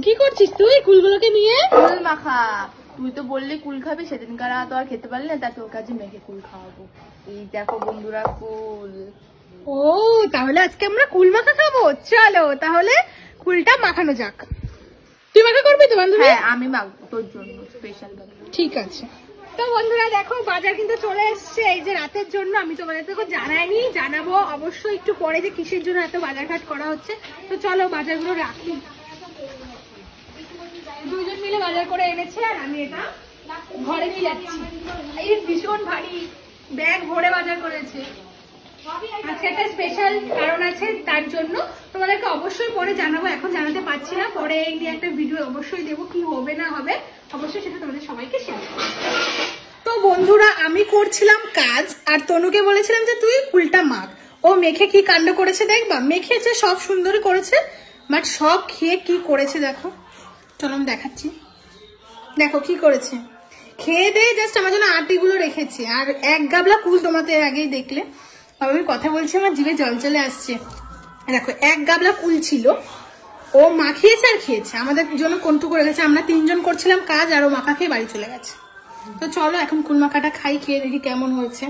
কি করছিস তুই কুলগুলোকে নিয়ে? কুল মাখা। তুই তো বললি কুল খাবি, সেদিনকার তো আর খেতে পারলি না, তা তোর কাছে মেখে কুল খাওয়াবো। এই দেখো বন্ধুরা কুল। ও তাহলে আজকে আমরা কুল মাখা খাবো। চলো তাহলে কুলটা মাখানো যাক। তুই মাখা করবি তো বান্ধবী? হ্যাঁ আমি মাখবো তোর জন্য স্পেশাল ভাবে। ঠিক আছে। তো বন্ধুরা দেখো বাজার কিন্তু চলে এসছে এই যে রাতের জন্য। আমি তোমাদের তো জানাইনি, জানাবো অবশ্যই একটু পরে যে কিসের জন্য এত বাজার ঘাট করা হচ্ছে। তো চলো বাজারগুলো রাখি। দুজন মিলে বাজার করে এনেছে আর আমি এটা ঘরে নিয়ে যাচ্ছি। এই ভীষণ ভারী ব্যাগ ভরে বাজার করেছে। আজকে একটা স্পেশাল কারণ আছে, তার জন্য তোমাদেরকে অবশ্যই পরে জানাবো, এখন জানাতে পারছি না। পরে এই নিয়ে একটা ভিডিও অবশ্যই দেবো, কি হবে না হবে অবশ্যই সেটা তোমাদের সবাইকে শেয়ার করবো। তো বন্ধুরা আমি করছিলাম কাজ আর তনুকে বলেছিলাম যে তুই কুলটা মাখ। ও মেখে কি কাণ্ড করেছে দেখবা। মেখেছে সব সুন্দরই করেছে, বাট সব খেয়ে কি করেছে দেখো। চলো আমি দেখাচ্ছি। দেখো কি করেছে, খেয়ে দিয়ে জাস্ট আমার জন্য আটিগুলো রেখেছে। আর এক গাবলা কুল তোমাদের আগেই দেখলে। আমি কথা বলছি আমার জিভে জল চলে আসছে। দেখো এক গাবলা কুল ছিল, ও মাখিয়েছে আর খেয়েছে। আমাদের জন্য কোনটুকু রেখেছে, আমরা তিনজন করছিলাম কাজ আর ও মাখা খেয়ে বাড়ি চলে গেছে। তো চলো এখন কুল মাখাটা খাই, খেয়ে দেখি কেমন হয়েছে।